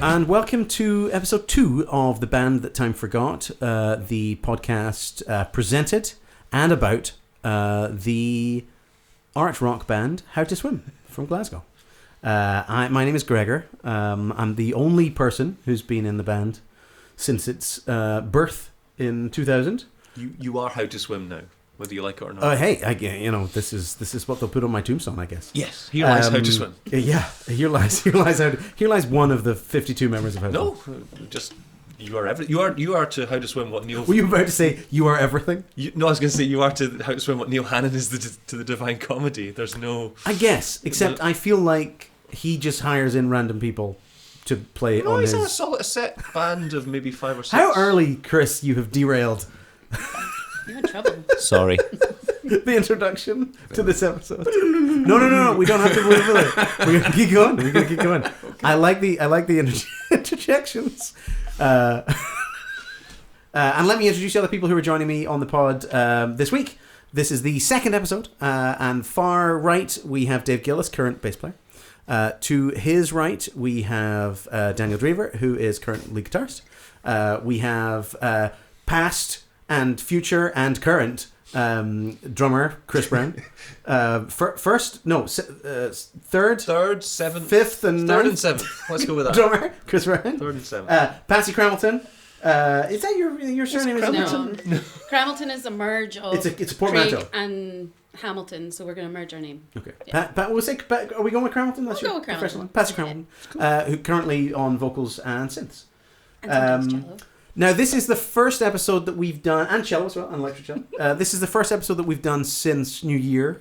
and welcome to episode 2 of The Band That Time Forgot, the podcast presented and about the art rock band How to Swim from Glasgow. My name is Gregor. I'm the only person who's been in the band since its birth in 2000. You are How to Swim now, whether you like it or not. Hey, this is what they'll put on my tombstone, I guess. Yes, here lies How to Swim. Yeah, here lies one of the 52 members of How to Swim. No, just you are to How to Swim what Neil. Were you about to say you are everything? No, I was going to say you are to How to Swim what Neil Hannon is to the Divine Comedy. There's no. I guess, except I feel like he just hires in random people to play on his. No, he's a set band of maybe 5 or 6. How early, Chris, you have derailed. You're in trouble. Sorry. The introduction to this episode. No. We don't have to move with it. We're gonna keep going. Okay. I like the interjections. And let me introduce the other people who are joining me on the pod this week. This is the second episode, and far right we have Dave Gillis, current bass player. To his right we have Daniel Drever, who is current lead guitarist. We have past and future and current drummer Chris Brown. Third, seventh, fifth, and third ninth. and seventh. Let's go with that. Drummer Chris Brown. Third and seventh. Patsy Cramelton. Is that your surname? No. Cramelton is a merge of it's a portmanteau. Craig and Hamilton, so we're going to merge our name. Okay. Yeah. We'll say. Are we going with Cramelton? That's we'll your go with professional one. Cramelton. Patsy Cramelton, who currently on vocals and synths. And sometimes cello. Now, this is the first episode that we've done, and cello as well, and electric cello. This is the first episode that we've done since New Year.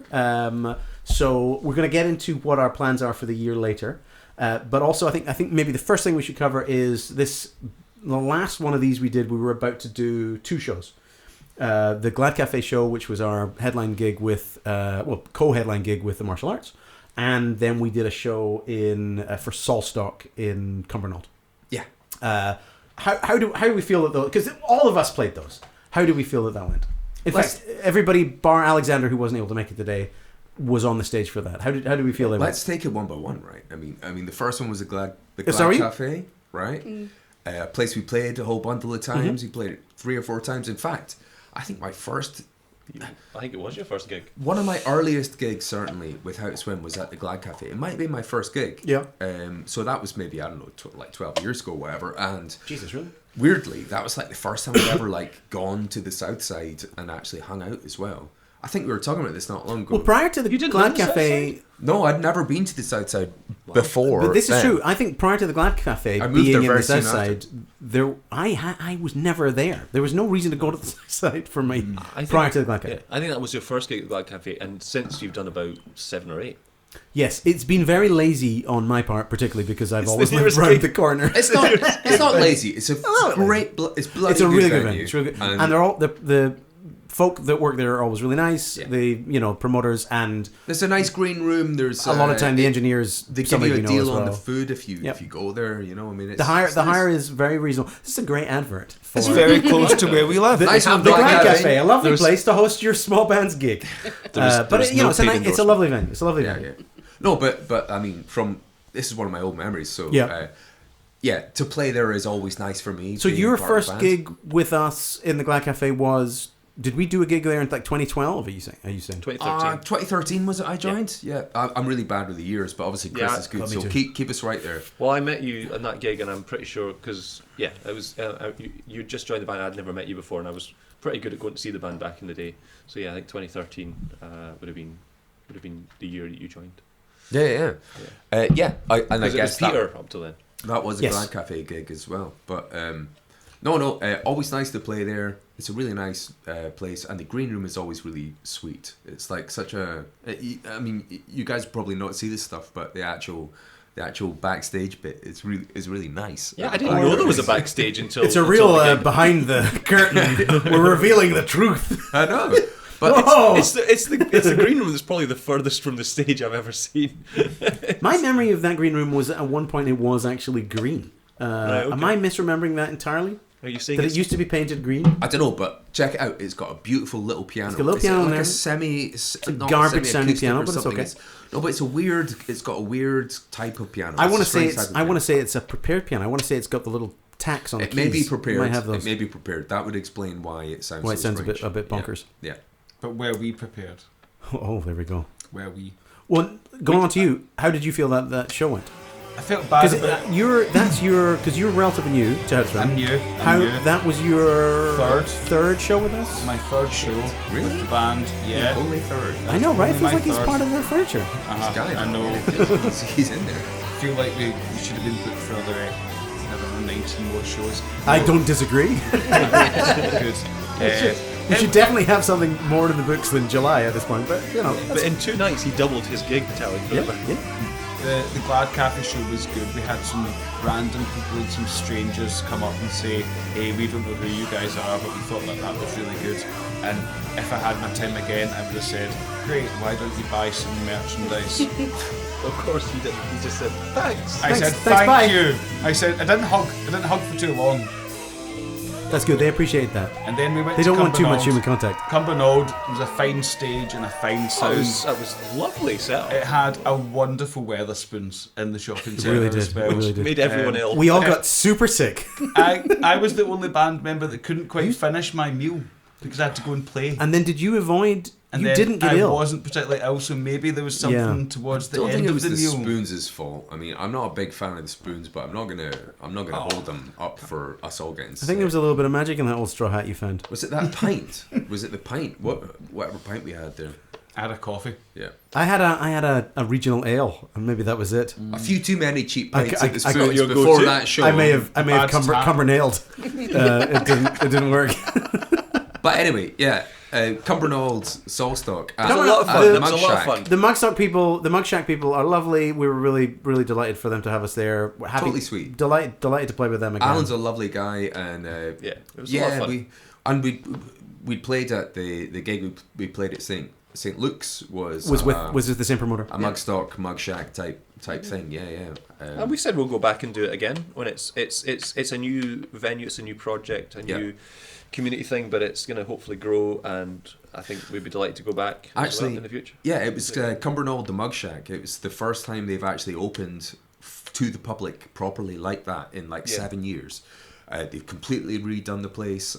So we're going to get into what our plans are for the year later. But also, I think maybe the first thing we should cover is this. The last one of these we did, we were about to do 2 shows. The Glad Cafe show, which was our headline gig with, co-headline gig with the martial arts. And then we did a show for Solstock in Cumbernauld. Yeah. How do we feel that those? Because all of us played those. How do we feel that went? In fact, everybody bar Alexander, who wasn't able to make it today, was on the stage for that. How do we feel? Let's take it one by one, right? I mean, the first one was the Glad Cafe, right? A place we played a whole bundle of times. We played it 3 or 4 times. In fact, I think it was your first gig. One of my earliest gigs, certainly, with How to Swim was at the Glad Cafe. It might have been my first gig. Yeah. So that was maybe, I don't know, 12 years ago, whatever. And Jesus, really? Weirdly, that was like the first time I'd ever gone to the South Side and actually hung out as well. I think we were talking about this not long ago. Well, prior to the Glad Cafe... No, I'd never been to the South Side before. But this is true. I think prior to the Glad Cafe being in the South Side, I was never there. There was no reason to go to the South Side for me prior to the Glad Cafe. Yeah, I think that was your first gig at the Glad Cafe, and since you've done about 7 or 8. Yes, it's been very lazy on my part, particularly because I've always lived round the corner. It's not lazy. It's a great. It's bloody. It's a really good venue. venue. It's really good. And they're all the folk that work there are always really nice. Yeah. The promoters, and there's a nice green room. There's a lot of time the engineers. They give you a deal on the food if you go there. I mean, the hire is very reasonable. This is a great advert. It's very close to where we live. The Glad Cafe, a lovely place to host your small band's gig. But it's a lovely venue. It's a lovely venue. Yeah. No, but I mean, this is one of my old memories. So to play there is always nice for me. So your first gig with us in the Glad Cafe was. Did we do a gig there in 2012? Are you saying? 2013. 2013 was it? I joined. Yeah. I'm really bad with the years, but obviously Chris is good. So keep us right there. Well, I met you on that gig, and I'm pretty sure because it was you just joined the band. I'd never met you before, and I was pretty good at going to see the band back in the day. So I think 2013 would have been the year that you joined. Yeah. I guess it was Peter up till then. That was a Glad Cafe gig as well, but. Always nice to play there. It's a really nice place, and the green room is always really sweet. It's like such a. I mean, you guys probably not see this stuff, but the actual backstage bit is really nice. Yeah, I didn't know there was a backstage until. It's a real behind the curtain. We're revealing the truth. I know. But it's the green room that's probably the furthest from the stage I've ever seen. My memory of that green room was at one point it was actually green. Right, okay. Am I misremembering that entirely? Are you saying Did it used to be painted green? I don't know, but check it out. It's got a beautiful little piano. It's got a little piano in there. A semi, not garbage semi-acoustic sounding piano, or but it's something. okay. No, but it's a weird. It's got a weird type of piano. I want to It's a strange say type of I want to piano. say it's a prepared piano. I want to say it's got the little tacks on the It keys. may be prepared. It might have those. It may be prepared. That would explain why it sounds. Why it so sounds strange. a bit bonkers. Yeah. But were we prepared? Oh, there we go. Were we? Well, going on to you, how did you feel that show went? I felt bad about it. Because you're relatively new to House I'm Room. new. How I'm new. that was your Third. show with us? My third show Really? with the band. Yeah. Only third. I know, right? Only Feels my like he's third. part of our furniture. Uh-huh. Guy, I know. He's in there. Feel like we should have been booked for another, I don't know, 19 more shows. I don't disagree. Good. We should definitely have something more in the books than July at this point, but you know. But in 2 nights, he doubled his gig tally. For the band. Yeah. The Glad Cafe show was good. We had some random people and some strangers come up and say, hey, we don't know who you guys are, but we thought that was really good. And if I had my time again, I would have said, great, why don't you buy some merchandise? Of course he didn't. He just said, thanks. I said, Thanks, bye." thank you. I said, I didn't hug for too long. That's good. They appreciate that. And then we went They to don't want too much Cumbernauld. human contact. Cumbernauld was a fine stage and a fine sound. That was lovely setup. It had a wonderful Weatherspoons in the shopping It centre really as did. well. It really did. Made everyone ill. We all got super sick. I was the only band member that couldn't quite finish my meal because I had to go and play. And then did you avoid... And you then didn't get I ill. wasn't particularly ill, so maybe there was something Yeah. towards I the don't end think it of was the the meal. Spoons' fault. I mean, I'm not a big fan of the Spoons, but I'm not gonna hold them up for us all getting I sick. think there was a little bit of magic in that old straw hat you found. Was it that pint? Was it the pint? Whatever pint we had there. I had a coffee. Yeah. I had a regional ale, and maybe that was it. A few too many cheap I- pints I- at the I got Spoons your before go-to. that show. I may have Bad tap. cumber-nailed. It didn't work. But anyway, yeah. Cumbernauld, Solstock. It was a lot of fun. The- It was a lot of fun. The Mug Shack people are lovely. We were really, really delighted for them to have us there. We're happy, Totally sweet. Delighted to play with them again. Alan's a lovely guy, and Yeah, it was a lot of fun. we played at the gig we played at St Luke's was was with the same promoter. a Mugstock, Mug Shack type thing. Yeah. And we said we'll go back and do it again when it's a new venue, it's a new project, a new community thing, but it's going to hopefully grow, and I think we'd be delighted to go back Actually, in the future. Yeah, it was Cumbernauld, the Mug Shack. It was the first time they've actually opened to the public properly like that in 7 years. They've completely redone the place.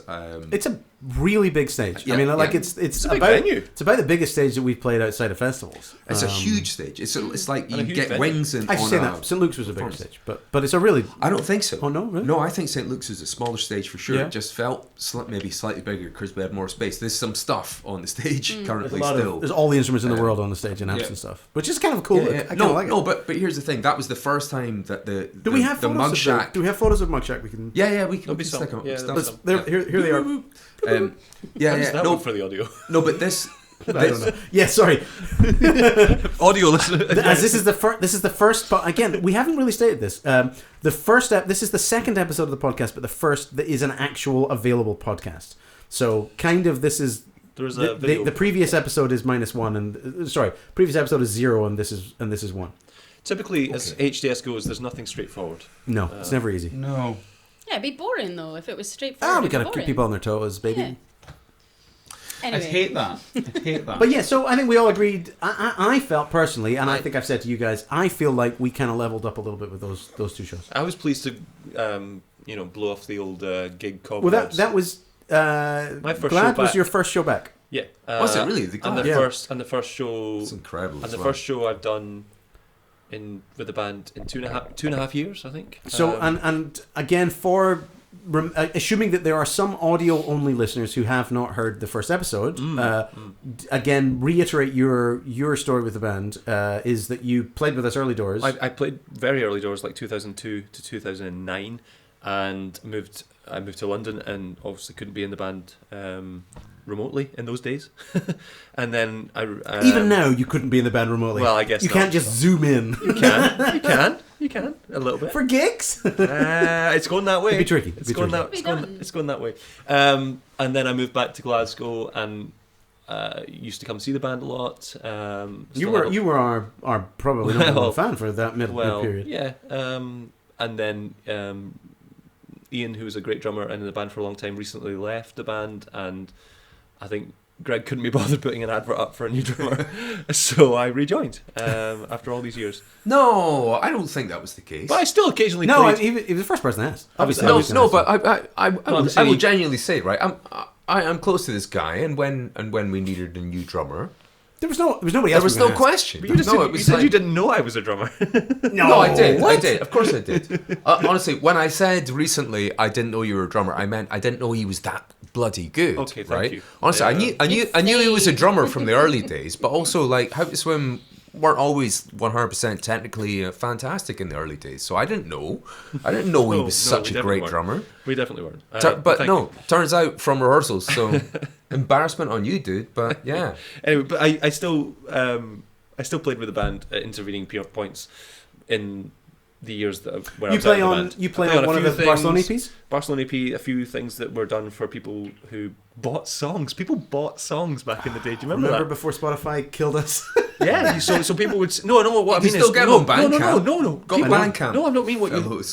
It's a really big stage. Yeah, I mean, like yeah. it's a big about venue. It's about the biggest stage that we've played outside of festivals. It's a huge stage. It's like And a you huge get venue. wings and I should say that St. Luke's was a bigger stage, but it's a really. I don't think so. Oh, no? Really? No, I think St. Luke's is a smaller stage for sure. Yeah. It just felt maybe slightly bigger because we had more space. There's some stuff on the stage There's currently a lot still. there's all the instruments in the world on the stage and amps yeah. and stuff, which is kind of cool. Yeah, I kind of like it. No, but here's the thing. That was the first time that Do we have the photos Mug of Shack. Do we have photos of Mug Shack? We can. Yeah, we There'll can be stick some. them. Yeah, stuff. there'll be Let's, some. here they are. No, for the audio. No, but this. I don't know. Yeah, sorry. Audio listener. As this is the first. But again, we haven't really stated this. The first. This is the second episode of the podcast, but the first that is an actual available podcast. So kind of this is. There's a video. The previous episode is -1, and previous episode is 0, and this is 1. Typically, as HDS goes, there's nothing straightforward. No, it's never easy. No. Yeah, it'd be boring though if it was straightforward. We It'd be gotta keep boring. people on their toes, baby. Yeah. Anyway. I'd hate that. But yeah, so I think we all agreed. I felt personally, and I think I've said to you guys, I feel like we kind of leveled up a little bit with those two shows. I was pleased to, blow off the old gig Well, cobwebs. that was. My first Glad show was back. your first show back. Yeah. Was it really? The And the Glad? Yeah. first show. It's incredible. And as the well. first show I've done with the band in two and a half years, I think. So and again assuming that there are some audio only listeners who have not heard the first episode, again reiterate your story with the band is that you played with us early doors. I played very early doors, like 2002 to 2009, and I moved to London, and obviously couldn't be in the band remotely in those days. And then Even now, you couldn't be in the band remotely. Well, I guess you not. can't just zoom in. You can a little bit For gigs. it's going that way. It'd be tricky. It's going that way. And then I moved back to Glasgow and used to come see the band a lot. You were our probably number one fan for that mid period. Yeah. And then Ian, who was a great drummer and in the band for a long time, recently left the band, and I think Greg couldn't be bothered putting an advert up for a new drummer, so I rejoined after all these years. No, I don't think that was the case. But I still occasionally No, played. he was the first person to ask. Obviously, But I I'm will genuinely say, right, I'm close to this guy, and when we needed a new drummer, there was nobody else. there was no question. But you just no, said you didn't know I was a drummer. No, I did. Of course I did. Honestly, when I said recently I didn't know you were a drummer, I meant I didn't know he was that bloody good. Okay, thank right? you. Honestly, Yeah. I knew he was a drummer from the early days, but also like How to Swim weren't always 100% technically fantastic in the early days, so I didn't know he was such a great drummer. We definitely weren't. But no, turns out from rehearsals, so embarrassment on you, dude. But yeah. Anyway, but I still played with the band at intervening points in the years where I was out of the band. You play on one of the Barcelona EPs? Barcelona EP, a few things that were done for people who bought songs. People bought songs back in the day. Do you remember that? Before Spotify killed us? Yeah, so people would no. What I mean still is get no, on Bandcamp. no. Got People- Bandcamp. No, I don't mean what you.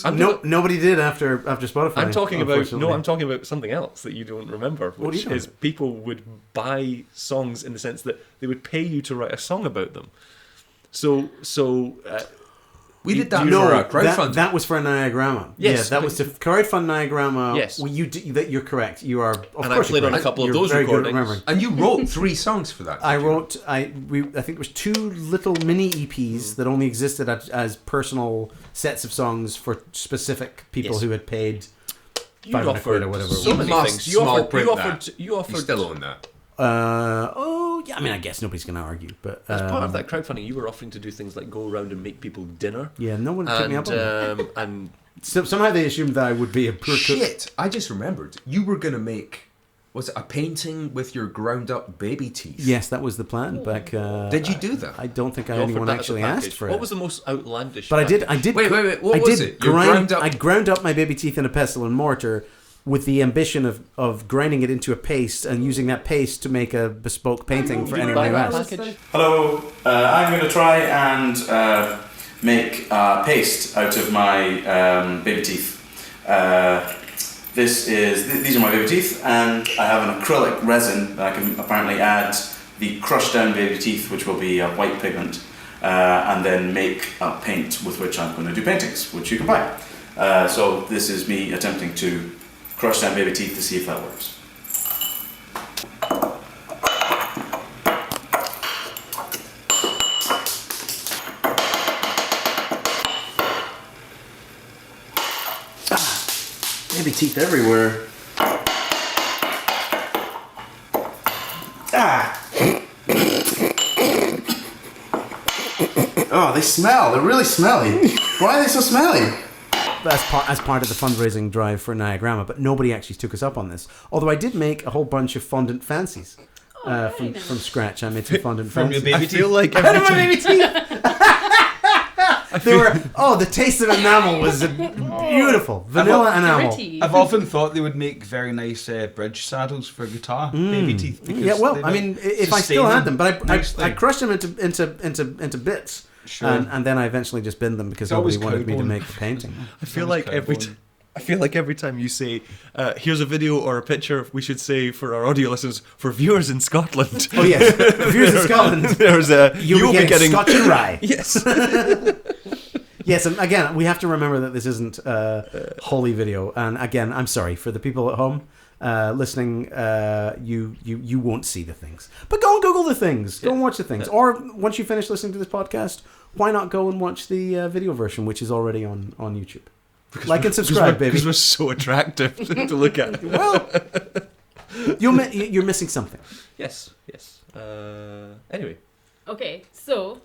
Nobody did after Spotify. I'm talking about unfortunately. I'm talking about something else that you don't remember, What are which you is people would buy songs in the sense that they would pay you to write a song about them. So We did that No, for a crowdfunding. that was for Niagramma. Yes, yeah, that was to crowdfund Niagramma. Yes. Well, you're correct. You are. Of And I course played you're on a correct. couple of You're those very good at recordings. remembering. And you wrote 3 songs for that. I think it was 2 little mini EPs that only existed as personal sets of songs for specific people Yes. who had paid you 500 quid or offered whatever. so it was. many must things. You small offered. print You that. offered. You offered. You still own that. Yeah. I mean, I guess nobody's going to argue, but As part of that crowdfunding, you were offering to do things like go around and make people dinner. yeah, no one took me up on that. And So, somehow they assumed that I would be a poor cook. Shit! I just remembered. You were gonna make was it a painting with your ground up baby teeth? Yes, that was the plan back. Did you do that? I don't think you offered anyone that as a actually package. asked for What it. was the most outlandish? But package? I did. Wait. What I was did it? Your grind up. I ground up my baby teeth in a pestle and mortar, with the ambition of grinding it into a paste and using that paste to make a bespoke painting for You anyone buy who that asks. package? Hello, I'm going to try and make paste out of my baby teeth. These are my baby teeth, and I have an acrylic resin that I can apparently add the crushed down baby teeth, which will be a white pigment, and then make a paint with which I'm going to do paintings, which you can buy. So this is me attempting to crush down baby teeth to see if that works. Baby teeth everywhere. Oh, they smell. They're really smelly. Why are they so smelly? As part of the fundraising drive for Niagramma, but nobody actually took us up on this. Although I did make a whole bunch of fondant fancies from scratch. I made some fondant From your fancies. baby I feel like Out every of my time, baby teeth. They were the taste of enamel was beautiful, vanilla enamel. Gritty. I've often thought they would make very nice bridge saddles for guitar, baby teeth. Because Yeah, well, they I mean, if I sustain still had them, but I nicely. crushed them into bits, Sure. and then I eventually just binned them because It's always nobody wanted me to cowbone. make the painting. I feel like every time you say, here's a video or a picture, we should say for our audio listeners, for viewers in Scotland. Oh yes, viewers in Scotland, There's you'll be getting Scotch and rye. Yes. Yes, and again, we have to remember that this isn't holy video. And again, I'm sorry for the people at home listening. You won't see the things, but go and Google the things. Go and watch the things. Or once you finish listening to this podcast, why not go and watch the video version, which is already on YouTube. Like and subscribe, baby. Because we're so attractive to look at. Well, you're missing something. Yes. Anyway. Okay, so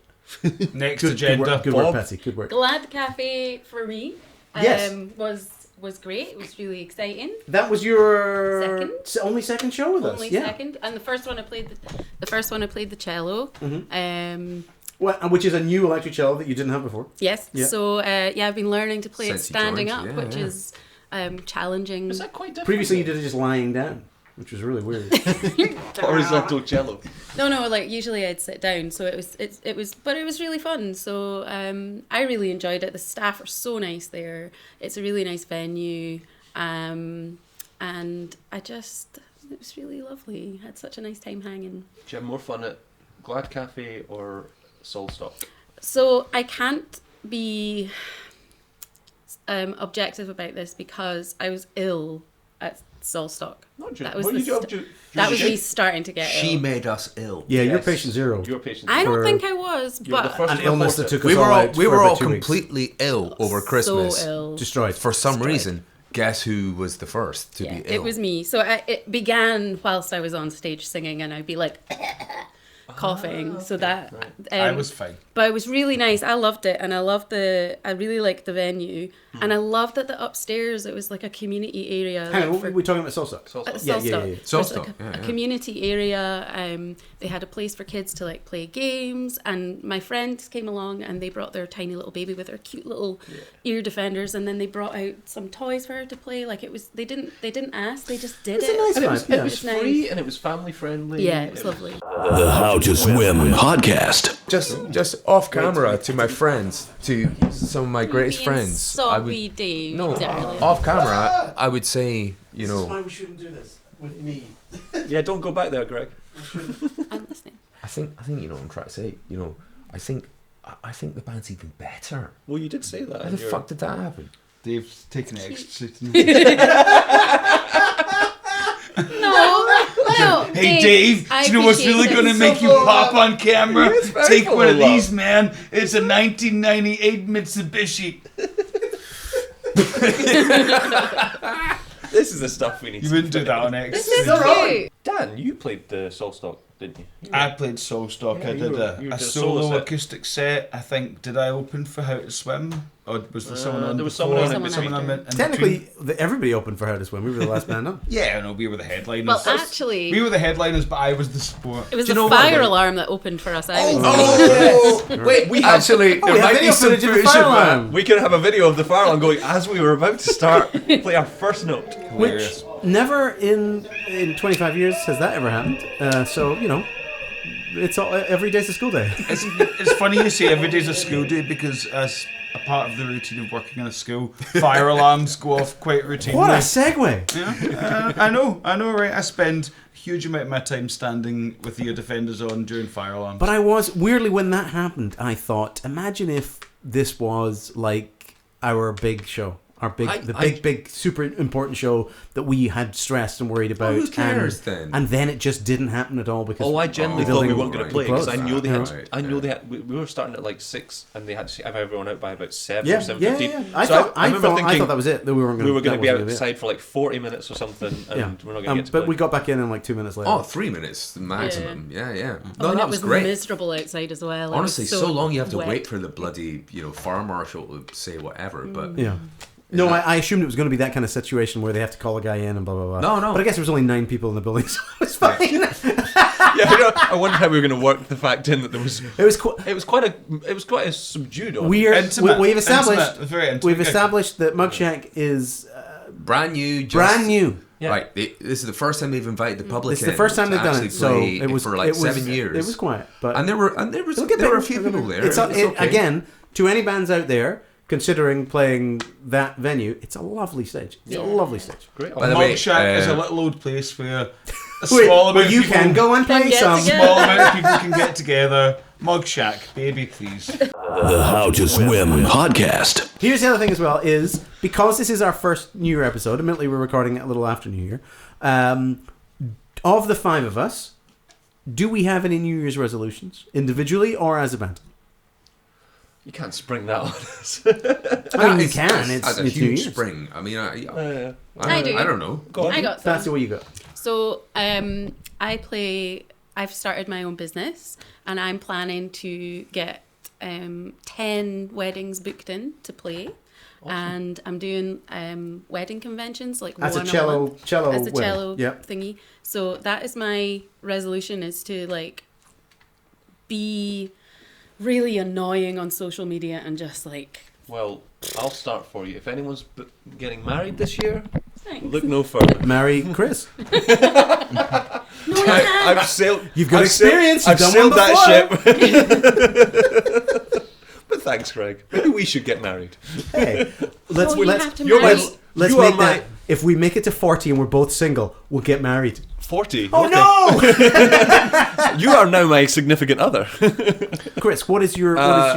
Next Good agenda. work, Bob. Patsy. Good work. Glad Cafe for me Yes. was great. It was really exciting. That was your Second. only second show with Only us. Yeah. second, and the first one I played the cello. Mm-hmm. Well, which is a new electric cello that you didn't have before. Yes. Yeah. So I've been learning to play it Since you standing joined, up, yeah, which yeah. is challenging. Is that quite different? Previously, you did it just lying down, which was really weird. Horizontal cello. No, like usually I'd sit down, so but it was really fun. So I really enjoyed it. The staff are so nice there. It's a really nice venue. and it was really lovely. Had such a nice time hanging. Did you have more fun at Glad Cafe or Solstock? So I can't be objective about this because I was ill at Solstock. That was me starting to get ill. She made us ill. Yeah, you're patient zero. You're patient I zero. don't think I was, but An illness that took us We were all all, out we for were about all 2 weeks. completely ill over Christmas. so ill. Destroyed. For some Destroyed. reason, guess who was the first to be ill? It was me. So it began whilst I was on stage singing, and I'd be like coughing. So that I was fine. But it was really nice. I loved it, and I really liked the venue, and I loved that the upstairs it was like a community area. Hang on, we're talking about Solstock. Yeah. It was like a community area. They had a place for kids to like play games, and my friends came along and they brought their tiny little baby with their cute little ear defenders, and then they brought out some toys for her to play. Like it was, they didn't ask, they just did it. It's a nice vibe. It was free and it was family friendly. Yeah, it was lovely. The How to Swim podcast. Just off camera to my friends, to some of my greatest friends. Sorry, Dave. No, darling. off camera, I would say, This is why we shouldn't do this with me. Yeah, don't go back there, Greg. I'm listening. I think you know what I'm trying to say. You know, I think the band's even better. Well, you did say that. How the fuck did that happen? Dave's taking it extra. No, Hey Dave, do you know what's really going to make you pop on camera? Take one of these, man. It's a 1998 Mitsubishi. This is the stuff we need. You to wouldn't do that on X. This is cute. Dan, you played the Solstock, didn't you? I played Solstock. Yeah, I you did did a a solo solo set. acoustic set. I think, did I open for How to Swim? Or was there someone on there was before? someone on in Someone between. on. Technically, everybody opened for How to Swim. We were the last band on. Yeah, no, we were the headliners. Well, actually, we were the headliners, but I was the support. it was Do the you know what? fire alarm that opened for us. Wait, we actually there we have might be video some footage of the footage fire of that. alarm. We could have a video of the fire alarm going as we were about to start play our first note. Which never in 25 years has that ever happened. So, you know, it's all, every day's a school day. It's funny you say every day's a school day because as a part of the routine of working in a school, fire alarms go off quite routinely. What a segue! Yeah, I know, right? I spend a huge amount of my time standing with the ear defenders on during fire alarms. But I was, weirdly, when that happened, I thought, imagine if this was like our big show. Our big, super important show that we had stressed and worried about. Who cares then? And then it just didn't happen at all because I genuinely the thought we building weren't going to play closed. because I knew they had. Right, I knew they had. We were starting at like 6, and they had to have everyone out by about 7 Yeah, or 7:15. yeah. I So thought that was it. That we weren't going. we were going to be outside for like 40 minutes or something, and we're not going to get to but play. we got back in like 2 minutes later. Oh, 3 minutes maximum. Yeah. No, and that it was was great. miserable outside as well. It Honestly, was so long you have to wet. wait for the bloody, fire marshal to say whatever. But Yeah. No, I assumed it was going to be that kind of situation where they have to call a guy in and blah blah blah. No. But I guess there was only 9 people in the building, so it was fine. I wondered how we were going to work the fact in that there was. It was quite a subdued audience. We've established. Intimate, very intimate. We've established that Mug Shack is brand new. brand new. Yeah. Right, this is the first time they've invited the public. It's the first time to they've done actually it, so play it was for like 7 years. It was quiet, but and there were a few people there. It's okay. again, to any bands out there considering playing that venue, it's a lovely stage. It's a lovely stage. Great. By the way, Mug Shack is a little old place where a small amount where of you people can go and play get some. together. small amount of people can get together. Mug Shack, baby, please. The How to Swim podcast. Here's the other thing as well is because this is our first New Year episode. Admittedly, we're recording it a little after New Year. Of the 5 of us, do we have any New Year's resolutions individually or as a band? You can't spring that on us. I mean, you can. It's a New huge Year's. spring. I mean, I do. I don't know. Go on. I got That's some. what you got. So I've started my own business, and I'm planning to get 10 weddings booked in to play. Awesome. And I'm doing wedding conventions like As one a cello as a wedding. cello Yep. thingy. So that is my resolution, is to like be really annoying on social media and just like. Well, I'll start for you. If anyone's getting married this year, Thanks. look no further. Marry Chris. I've sailed. You've got experience. I've You've sailed done one that ship. But thanks, Greg. Maybe we should get married. Hey, let's Oh, you have to you're marry- let's you are make that. if we make it to 40 and we're both single, we'll get married. 40? Oh no! You are now my significant other. Chris, what is your I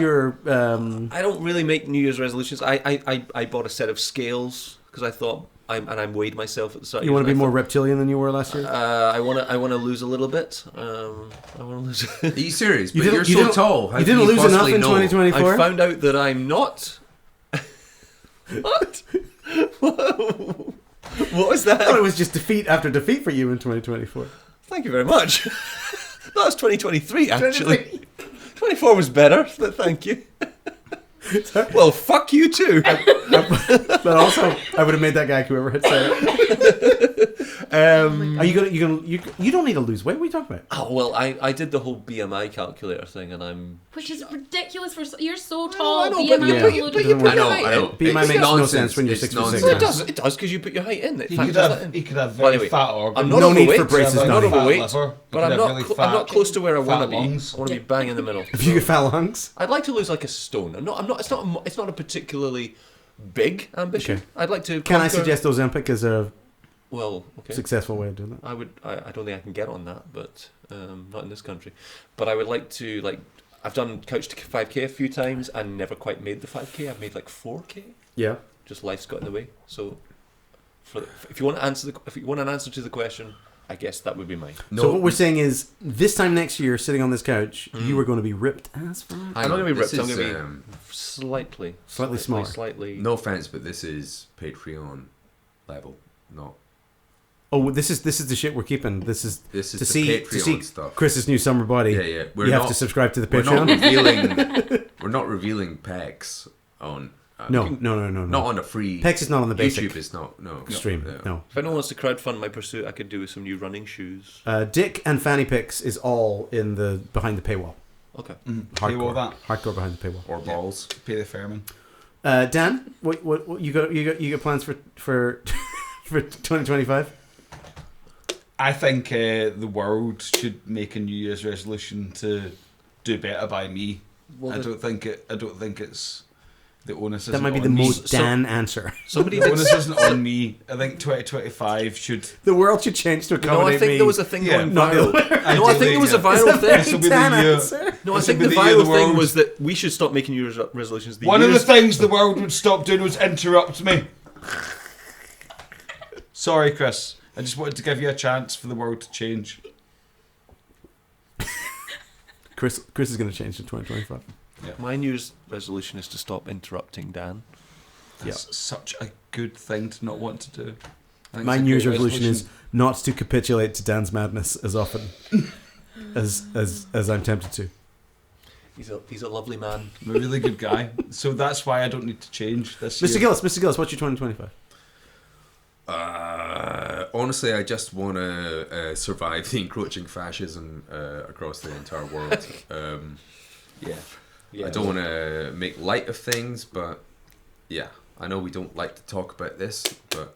don't really make New Year's resolutions. I bought a set of scales because I thought I weighed myself at the start. You want to be more reptilian than you were last year? I want to lose a little bit. I want to lose. Are you serious? But you're so tall. How you didn't lose enough in 2024. I found out that I'm not. What? What was that? I thought it was just defeat after defeat for you in 2024. Thank you very much. That was 2023, actually. 24 was better, but thank you. Well, fuck you too. But also, I would have made that guy whoever had said it. Are you gonna? You don't need to lose weight. What are you talking about? Oh well, I did the whole BMI calculator thing, and which is ridiculous for you're so tall. I know, BMI but you put your height in. BMI makes no sense when you're 6'6". Well, it does because you put your height in. He could have very fat organs. I'm not no overweight, need for braces. I'm not overweight, liver, but I'm not close to where I want to be. lungs. I want to be bang in the middle. If you get fat lungs, I'd like to lose like a stone. I'm not. It's not a particularly big ambition. Okay. I'd like to. Can I suggest Ozempic as a successful way of doing that? I don't think I can get on that, but not in this country. But I would like to I've done couch to 5k a few times and never quite made the 5k. I've made like 4k. Yeah. Just life's got in the way. So, if you want an answer to the question, I guess that would be mine. So what we're saying is, this time next year, sitting on this couch, you are going to be ripped as fuck. I'm not going to be ripped. I'm going to be slightly smaller. Slightly. No offense, but this is Patreon level, not. Oh, this is the shit we're keeping. This is the to see stuff. Chris's new summer body. Yeah. You have to subscribe to the Patreon. We're not revealing pecs on. No. Not on a free. Pecs is not on the basic. YouTube is not. No. Stream. No. If anyone wants to crowdfund my pursuit, I could do with some new running shoes. Dick and Fanny Pics is all in the behind the paywall. Okay. Hardcore behind the paywall. Or balls. Pay the fairman. Dan, what you got plans for 2025? I think the world should make a New Year's resolution to do better by me. Well, I don't think it's the onus. That might be the most Dan answer. The onus isn't on me. I think 2025 should. The world should change to accommodate me. I think there was a thing going viral. I think there was a viral thing. This will be the year. No, I think the viral thing was that we should stop making New Year's resolutions. One of the things the world would stop doing was interrupt me. Sorry, Chris. I just wanted to give you a chance for the world to change. Chris is going to change in 2025. Yeah. My New Year's resolution is to stop interrupting Dan. That's such a good thing to not want to do. My New Year's resolution is not to capitulate to Dan's madness as often as I'm tempted to. He's a lovely man. I'm a really good guy. So that's why I don't need to change this Mr. year. Gillis, what's your 2025? Honestly, I just want to survive the encroaching fascism across the entire world. I don't want to make light of things, but yeah, I know we don't like to talk about this, but...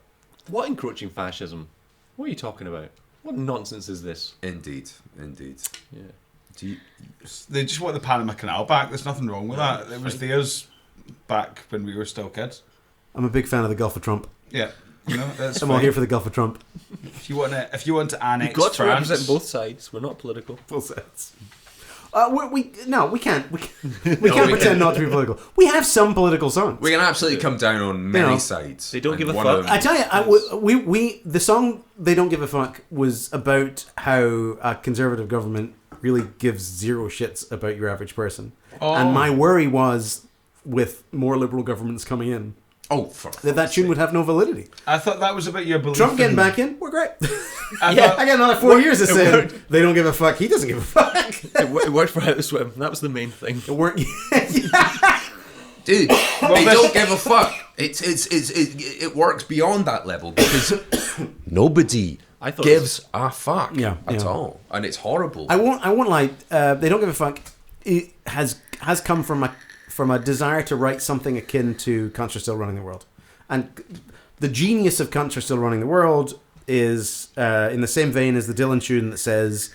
What encroaching fascism? What are you talking about? What nonsense is this? Indeed. Yeah. They just want the Panama Canal back. There's nothing wrong with that. It was theirs back when we were still kids. I'm a big fan of the Gulf of Trump. Yeah. That's I'm all here for the Gulf of Trump. If you want to annex You've got to France, represent both sides. We're not political. Both sides. We can't pretend not to be political. We have some political songs. We can absolutely come down on many sides. They don't give a fuck. I tell you, the song "They Don't Give a Fuck" was about how a conservative government really gives zero shits about your average person. And my worry was, with more liberal governments coming in, that tune would have no validity. I thought that was about your belief. Trump getting back in, we're great. I got another 4 years of saying they don't give a fuck. He doesn't give a fuck. It worked for How to Swim. That was the main thing. It worked. Dude, they don't give a fuck. It works beyond that level because nobody gives a fuck at all, and it's horrible. I won't lie. They don't give a fuck. It has come from a desire to write something akin to "Cunts Are Still Running the World," and the genius of "Cunts Are Still Running the World" is in the same vein as the Dylan tune that says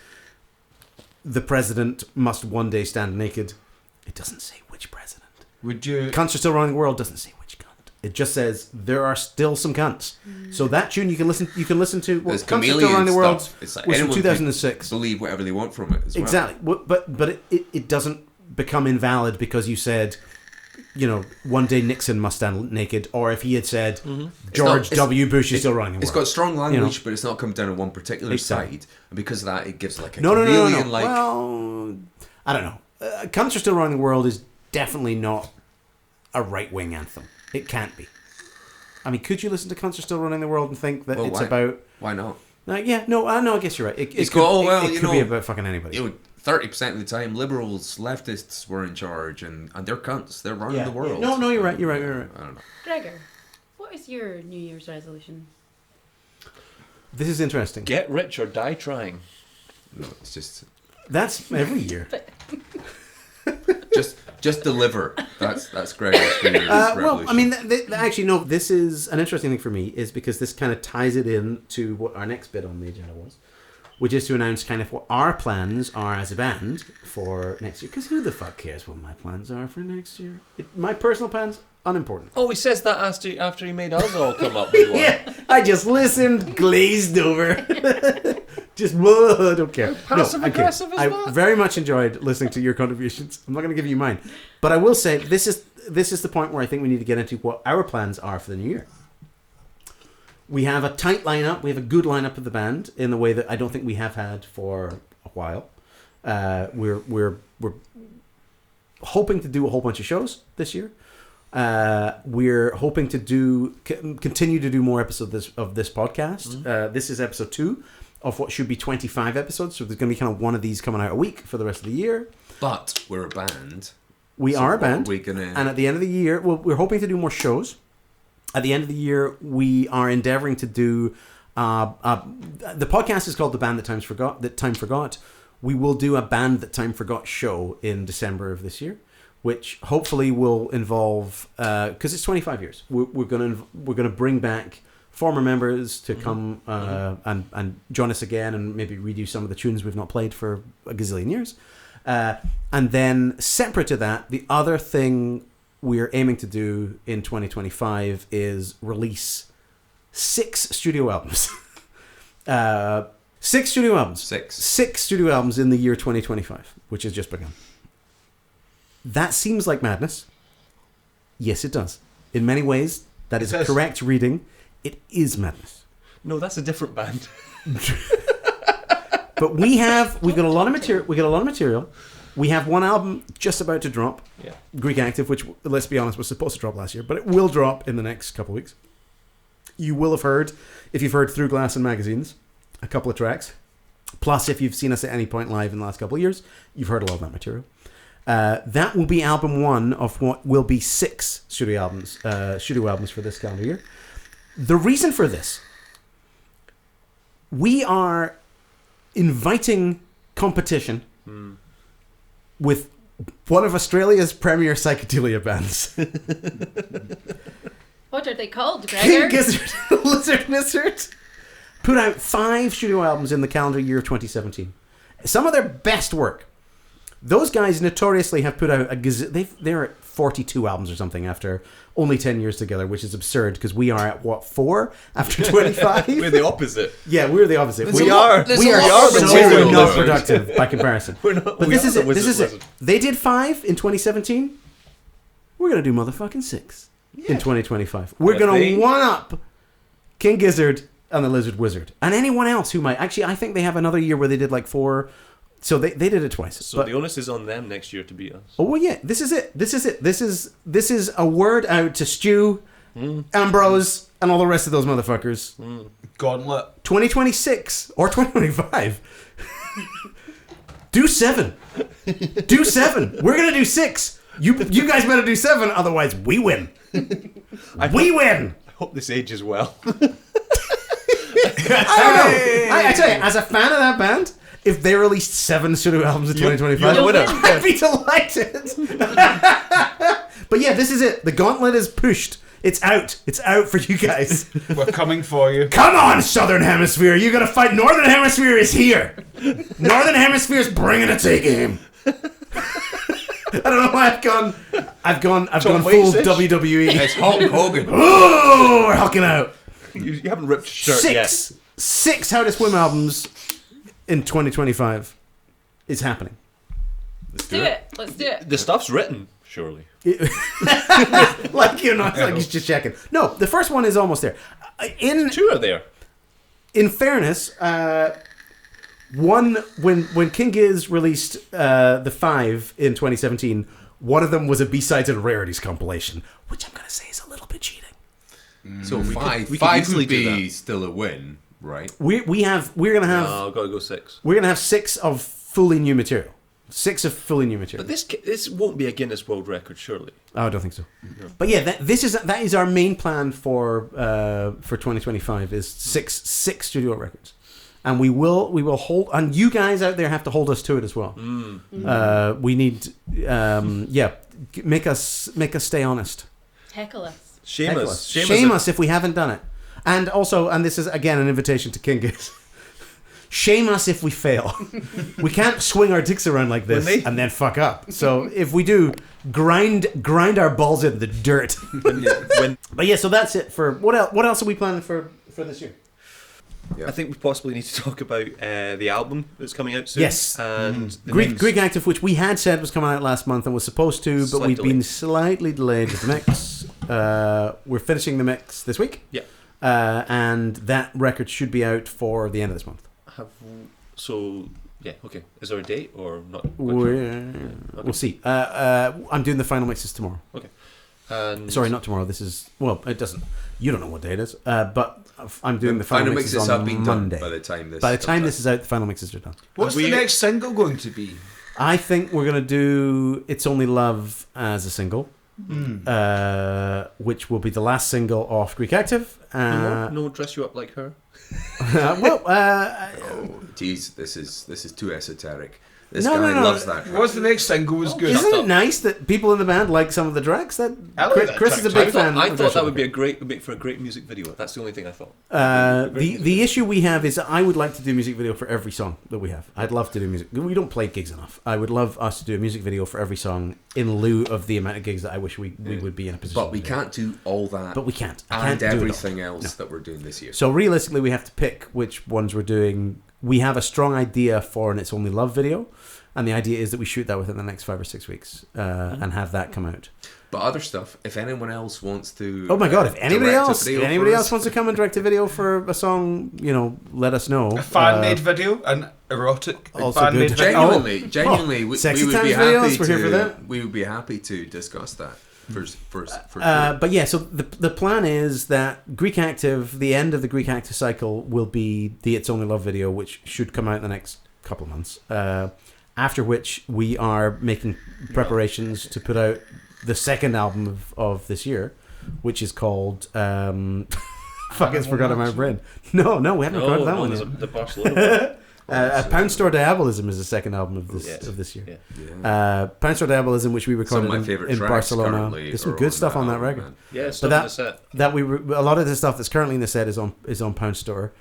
the president must one day stand naked. It doesn't say which president. Would you? "Cunts Are Still Running the World" doesn't say which cunt. It just says there are still some cunts. So that tune you can listen to. Well, There's Cunts Are Still Around the World It's like was from anyone 2006. can believe whatever they want from it as well. Exactly. But it doesn't become invalid because you said, one day Nixon must stand naked, or if he had said George W. Bush is still running the world. It's got strong language, but it's not come down on one particular side, and because of that, it gives like a no. chameleon-like. Well, I don't know. Cunts Are Still Running the World is definitely not a right-wing anthem. It can't be. I mean, could you listen to Cunts Are Still Running the World and think that it's about? Why not? I guess you're right. It could be about fucking anybody. 30% of the time, liberals, leftists were in charge, and they're cunts. They're running the world. No, you're right. I don't know. Gregor, what is your New Year's resolution? This is interesting. Get rich or die trying. No, it's just... That's every year. Just deliver. That's Gregor's New Year's resolution. Well, I mean, actually, no. This is an interesting thing for me, is because this kind of ties it in to what our next bit on the agenda was, which is to announce kind of what our plans are as a band for next year. Because who the fuck cares what my plans are for next year? My personal plans, unimportant. Oh, he says that after he made us all come up with one. Yeah, I just listened, glazed over. Just, I don't care. Passive-aggressive as well. I very much enjoyed listening to your contributions. I'm not going to give you mine. But I will say, this is the point where I think we need to get into what our plans are for the new year. We have a tight lineup. We have a good lineup of the band in the way that I don't think we have had for a while. We're hoping to do a whole bunch of shows this year. We're hoping to continue to do more episodes of this podcast. This is episode 2 of what should be 25 episodes. So there's going to be kind of one of these coming out a week for the rest of the year. But we're a band. We are a band. And at the end of the year, we're hoping to do more shows. At the end of the year, we are endeavoring to do... the podcast is called The Band That Time Forgot. We will do a Band That Time Forgot show in December of this year, which hopefully will involve... Because it's 25 years. We're going to bring back former members to come and join us again and maybe redo some of the tunes we've not played for a gazillion years. And then separate to that, the other thing we're aiming to do in 2025 is release 6 studio albums. 6 studio albums. 6 studio albums in the year 2025, which has just begun. That seems like madness. Yes, it does. In many ways, that is a correct reading. It is madness. No, that's a different band. But we've got a lot of material. We have one album just about to drop. Yeah. Greek Active, which, let's be honest, was supposed to drop last year, but it will drop in the next couple of weeks. You will have heard, if you've heard Through Glass and Magazines, a couple of tracks. Plus, if you've seen us at any point live in the last couple of years, you've heard a lot of that material. That will be album 1 of what will be 6 studio albums for this calendar year. The reason for this, we are inviting competition with one of Australia's premier psychedelia bands. What are they called, Gregor? Gizzard, Lizard Wizard. Put out 5 studio albums in the calendar year of 2017. Some of their best work. Those guys notoriously have put out they're at 42 albums or something after only 10 years together, which is absurd because we are at, 4 after 25? We're the opposite. Yeah, we're the opposite. We are so not productive by comparison. But this is it. Wizard. They did 5 in 2017. We're going to do motherfucking 6 in 2025. We're going to one-up King Gizzard and the Lizard Wizard. And anyone else who might. Actually, I think they have another year where they did 4... So they did it twice. So the onus is on them next year to beat us. Oh well, yeah. This is it. This is a word out to Stu, Ambrose, and all the rest of those motherfuckers. Gauntlet. 2026 or 2025. Do 7. Do 7. We're gonna do 6. You guys better do 7, otherwise we win. We win. I hope this ages well. I don't know. I tell you, as a fan of that band. If they released 7 studio albums in 2025, I'd be delighted. But yeah, this is it. The gauntlet is pushed. It's out. It's out for you guys. We're coming for you. Come on, Southern Hemisphere. You gotta fight. Northern Hemisphere is here. Northern Hemisphere is bringing a take game. I don't know why I've gone I've gone full Waits-ish? WWE. It's Hulk Hogan. Oh, we're hulking out. You haven't ripped your shirt yet. Six How to Swim albums in 2025 is happening. Let's do it. Let's do it. The stuff's written, surely. Like he's just checking. No, the first one is almost there. Two are there. In fairness, one when King Giz released the 5 in 2017, one of them was a B-sides and rarities compilation, which I'm gonna say is a little bit cheating. So we five easily would do be that. still a win, right? We're gonna have No, I've got to go 6. we're gonna have 6 of fully new material. 6 of fully new material. But this won't be a Guinness World Record, surely. Oh, I don't think so. No. But yeah, that is our main plan for 2025 is six studio records, and we will hold. And you guys out there have to hold us to it as well. We need, make us stay honest. Heckle us. Shame us. Shame us if we haven't done it. And also, and this is again an invitation to King Giz. Shame us if we fail. We can't swing our dicks around like this and then fuck up. So if we do, grind our balls in the dirt. But yeah, so that's it for what else? What else are we planning for this year? I think we possibly need to talk about the album that's coming out soon. Yes, and the Greek Active, which we had said was coming out last month and was supposed to, but we've been slightly delayed with the mix. We're finishing the mix this week. Yeah, and that record should be out for the end of this month. Okay. Is there a date or not? We'll see. I'm doing the final mixes tomorrow. Okay. And sorry, not tomorrow. This is it doesn't. You don't know what day it is. But I'm doing the final mixes on Monday. By the time this is out, the final mixes are done. What's the next single going to be? I think we're gonna do "It's Only Love" as a single, which will be the last single off Greek Active. No, dress you up like her. Geez, this is too esoteric. This guy loves that track. What's the next single was good? Isn't it nice that people in the band like some of the tracks? Chris is a big fan. I thought that would be make for a great music video. That's the only thing I thought. The issue we have is I would like to do music video for every song that we have. I'd love to do music. We don't play gigs enough. I would love us to do a music video for every song in lieu of the amount of gigs that I wish we would be in a position. But we can't do all that. But we can't. And everything else that we're doing this year. So realistically, we have to pick which ones we're doing. We have a strong idea for an "It's Only Love" video. And the idea is that we shoot that within the next 5 or 6 weeks and have that come out. But other stuff, if anyone else wants to... Oh my God, if anybody else wants to come and direct a video for a song, let us know. A fan-made video, an erotic fan-made video. Genuinely, we would be happy we're here for that. We would be happy to discuss that. For but yeah, so the plan is that Greek Active, the end of the Greek Active cycle will be the "It's Only Love" video, which should come out in the next couple of months. After which we are making preparations to put out the second album of this year, which is called fuck, it's forgotten my brain. No, we haven't recorded that one yet. The Barcelona one. Pound Store Diabolism is the second album of this year. Yeah. Pound Store Diabolism, which we recorded in Barcelona. There's some good stuff on that record. Man. Yeah, stuff in the set. A lot of the stuff that's currently in the set is on Pound Store.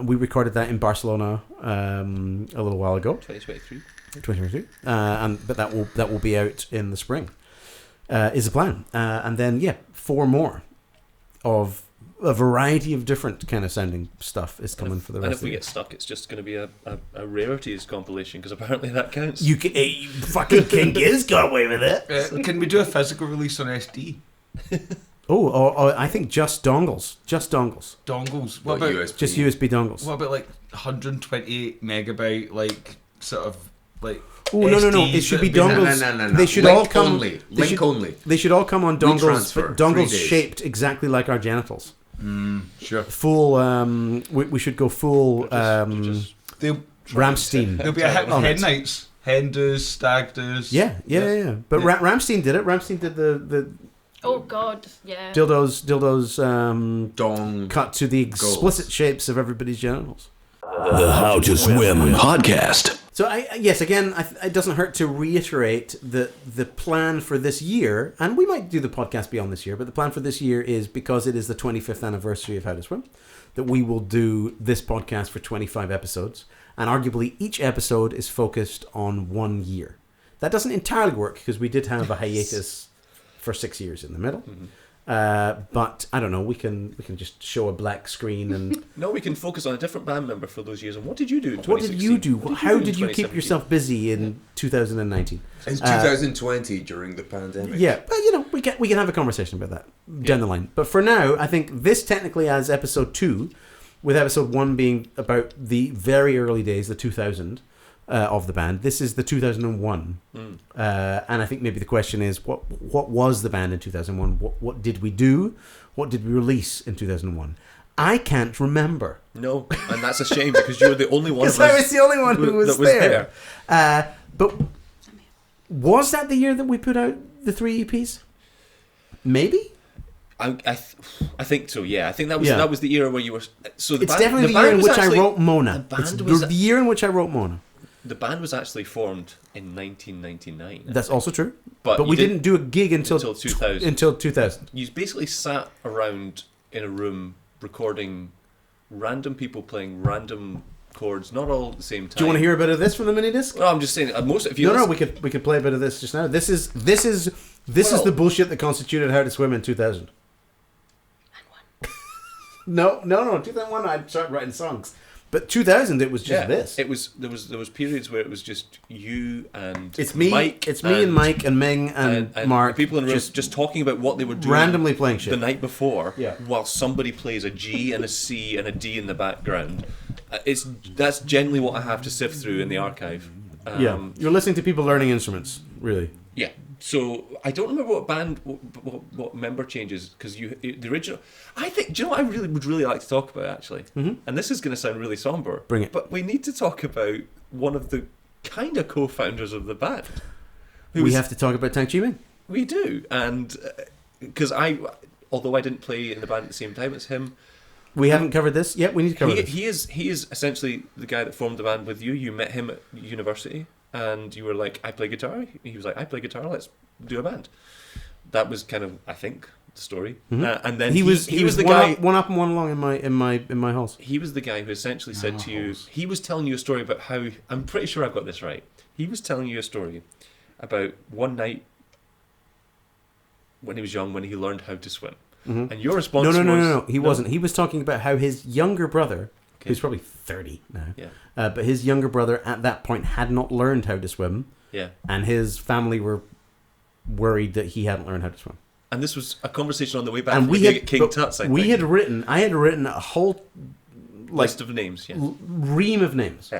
We recorded that in Barcelona a little while ago. 2023. But that will be out in the spring. Is the plan. And then 4 more of a variety of different kind of sounding stuff is coming for the rest. And if we get stuck, it's just going to be a rarities compilation because apparently that counts. You fucking King Giz got away with it. Can we do a physical release on SD? I think just dongles. Dongles. What about USB? Just USB dongles. What about 128 megabyte sort of Oh no! It should be dongles. No. They should link all come only. Link only. They should all come on dongles, but dongles shaped exactly like our genitals. Sure. Full. We should go full. Ramstein. There'll be a hit with hen nights, hen do's, stag do's. Yeah. But Ramstein did it. Ramstein did the. Oh God, yeah. Dildos. Dong. Cut to the explicit shapes of everybody's genitals. The How to Swim podcast. So it doesn't hurt to reiterate the plan for this year, and we might do the podcast beyond this year, but the plan for this year is, because it is the 25th anniversary of How to Swim, that we will do this podcast for 25 episodes, and arguably each episode is focused on 1 year. That doesn't entirely work, because we did have a hiatus for 6 years in the middle. But I don't know. We can just show a black screen and. No, we can focus on a different band member for those years. And what did you do in 2016? What did you do? How did you keep yourself busy in 2019? In 2020 during the pandemic. Yeah, but we can have a conversation about that down the line. But for now, I think this technically as episode 2, with episode 1 being about the very early days, the 2000 of the band. This is the 2001, and I think maybe the question is what was the band in 2001? What did we do? What did we release in 2001? I can't remember. No, and that's a shame because you were the only one. Because I was the only one who was there. But was that the year that we put out the 3 EPs? Maybe. I think so. Yeah, I think that was the era where you were. So it's definitely the year in which I wrote Mona. It's the year in which I wrote Mona. The band was actually formed in 1999. That's also true. But we didn't do a gig until 2000. Until 2000. You basically sat around in a room recording random people playing random chords, not all at the same time. Do you want to hear a bit of this from the mini disc? No, I'm just saying. We could play a bit of this just now. This is the bullshit that constituted How to Swim in 2000. No. 2001 I started writing songs. But 2000, it was just this. It was there was periods where it was just you and Mike. It's me and Mike and Ming and Mark. People in rooms just talking about what they were doing randomly playing shit the night before, while somebody plays a G and a C and a D in the background. That's generally what I have to sift through in the archive. You're listening to people learning instruments, really. Yeah. So I don't remember what band, what member changes, because the original. I think. Do you know what I would really like to talk about actually? Mm-hmm. And this is going to sound really somber. Bring it. But we need to talk about one of the kind of co-founders of the band. We have to talk about Tang Chi-Ming. We do, and because although I didn't play in the band at the same time as him. We haven't covered this yet. We need to cover this. He is essentially the guy that formed the band with you. You met him at university. And you were like, I play guitar. He was like, I play guitar. Let's do a band. That was kind of, I think, the story. Mm-hmm. And then he was the guy one up and one along in my house. He was the guy who essentially said to you, he was telling you a story about how, I'm pretty sure I've got this right. He was telling you a story about one night when he was young, when he learned how to swim. Mm-hmm. And your response was... No. He wasn't. He was talking about how his younger brother... Okay. Who's probably 30 now. Yeah. But his younger brother at that point had not learned how to swim. Yeah. And his family were worried that he hadn't learned how to swim. And this was a conversation on the way back from King Tut's, I think. I had written a whole list of names, ream of names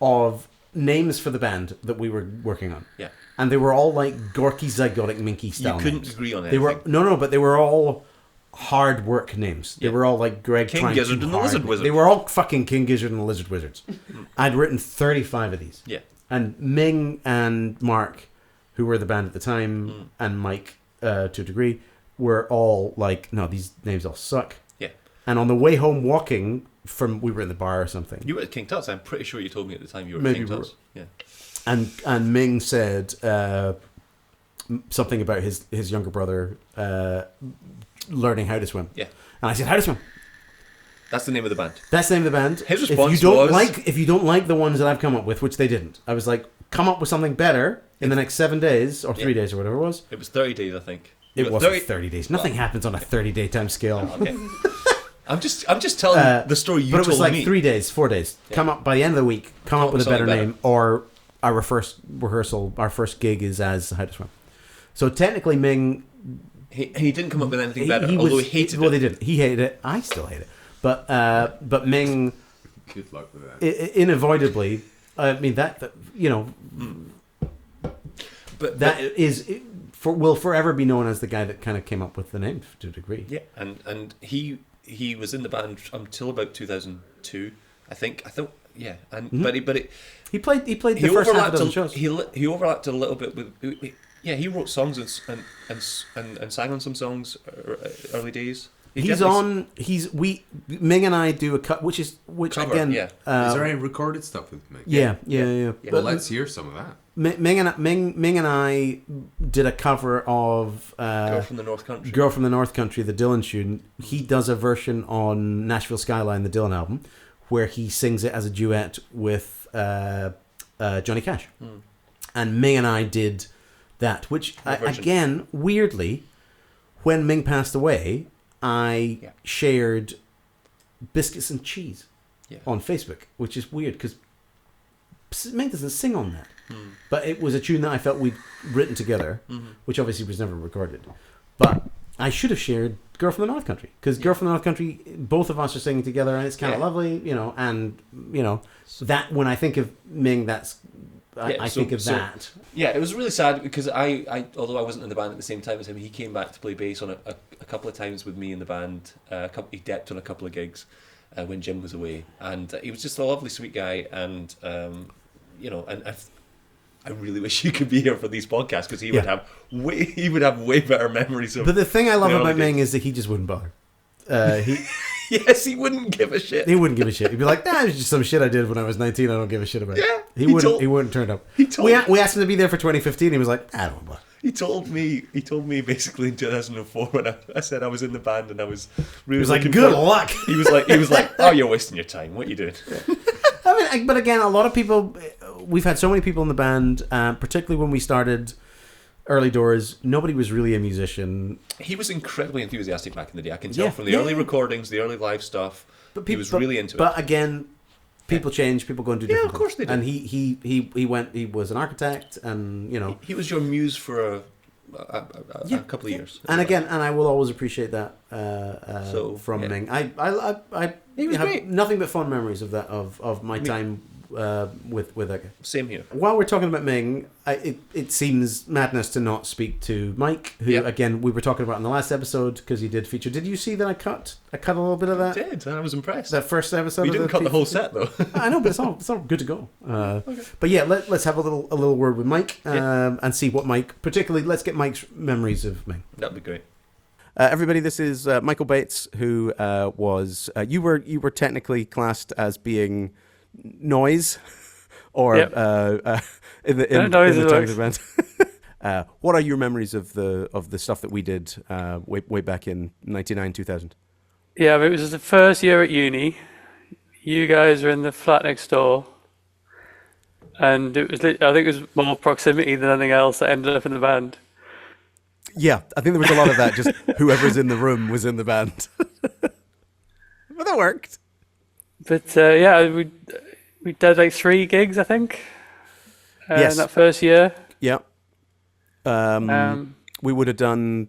of names for the band that we were working on. Yeah. And they were all like Gorky Zygotic Minky style. You couldn't names. Agree on They anything. were but they were all hard work names. They were all like Greg King Gizzard and the Lizard Wizard. They were all fucking King Gizzard and the Lizard Wizards. I'd written 35 of these. Yeah. And Ming and Mark, who were the band at the time, and Mike, to a degree, were all like, no, these names all suck. Yeah. And on the way home walking we were in the bar or something. You were at King Tut's. I'm pretty sure you told me at the time you were at King Tut's. Yeah. And Ming said something about his younger brother learning how to swim. Yeah. And I said, how to swim? That's the name of the band. That's the name of the band. His response if you don't like the ones that I've come up with, which they didn't, I was like, come up with something better in the next 7 days or 3 days or whatever it was. It was 30 days, I think. It wasn't 30 days. Nothing happens on a 30-day time scale. Okay. I'm just telling the story you told me. But it was like 3 days, 4 days. Yeah. Come up by the end of the week. Come up with a better name, or our first rehearsal, our first gig is as How to Swim. So technically, Ming. He didn't come up with anything better, although he hated it. Well, they didn't. He hated it. I still hate it. But Ming. Good luck with that. Unavoidably, I mean that But that will forever be known as the guy that kind of came up with the name to a degree. Yeah, and he was in the band until about 2002, I think. Yeah, and he played the first half of the shows. He overlapped a little bit with. Yeah, he wrote songs and sang on some songs early days. Ming and I do a cut, which cover, again. Yeah. Is there any recorded stuff with Ming? Yeah. Well, let's hear some of that. Ming and I did a cover of Girl from the North Country. Girl from the North Country, the Dylan tune. He does a version on Nashville Skyline, the Dylan album, where he sings it as a duet with Johnny Cash. And Ming and I did that, which again, weirdly, when Ming passed away, I shared Biscuits and Cheese on Facebook, which is weird because Ming doesn't sing on that. But it was a tune that I felt we'd written together, which obviously was never recorded. But I should have shared Girl from the North Country, because Girl from the North Country, both of us are singing together, and it's kind of lovely, and that when I think of Ming, I think of that. Yeah, it was really sad because I although I wasn't in the band at the same time as him, he came back to play bass on a couple of times with me in the band. He depped on a couple of gigs when Jim was away, and he was just a lovely, sweet guy, and I really wish you could be here for these podcasts because he would have way better memories of. But the thing I love about Ming is that he just wouldn't bother. Yes, he wouldn't give a shit. He wouldn't give a shit. He'd be like, "Nah, it's just some shit I did when I was 19. I don't give a shit about it." Yeah, he wouldn't turn up. We asked him to be there for 2015. He was like, "I don't bother." He told me basically in 2004 when I said I was in the band and I was really. He was like, "Good luck." He was like, "Oh, you're wasting your time. What are you doing?" I mean, but again, a lot of people. We've had so many people in the band, particularly when we started early doors. Nobody was really a musician. He was incredibly enthusiastic back in the day. I can tell from the early recordings, the early live stuff. But he was really into it. But again, people change. People go and do different things. Of course they do. And he went. He was an architect, and he was your muse for a couple of years. And again, and I will always appreciate that from Ming. I he was have great. Nothing but fond memories of that of my time with that guy. Same here. While we're talking about Ming, it seems madness to not speak to Mike, who again we were talking about in the last episode because he did feature. Did you see that I cut a little bit of that? I did, and I was impressed. That first episode. We didn't cut the whole set though. I know, but it's all good to go. Okay. But yeah, let's have a little word with Mike and see what Mike, particularly, let's get Mike's memories of Ming. That'd be great. Everybody, this is Michael Bates, who was you were technically classed as being noise, or in the terms of band. What are your memories of the stuff that we did way back in 99, 2000? Yeah, it was the first year at uni. You guys were in the flat next door, and I think it was more proximity than anything else that ended up in the band. Yeah, I think there was a lot of that. Just whoever's in the room was in the band. But that worked. But we did like 3 gigs, I think. Yes. In that first year. Yeah. We would have done.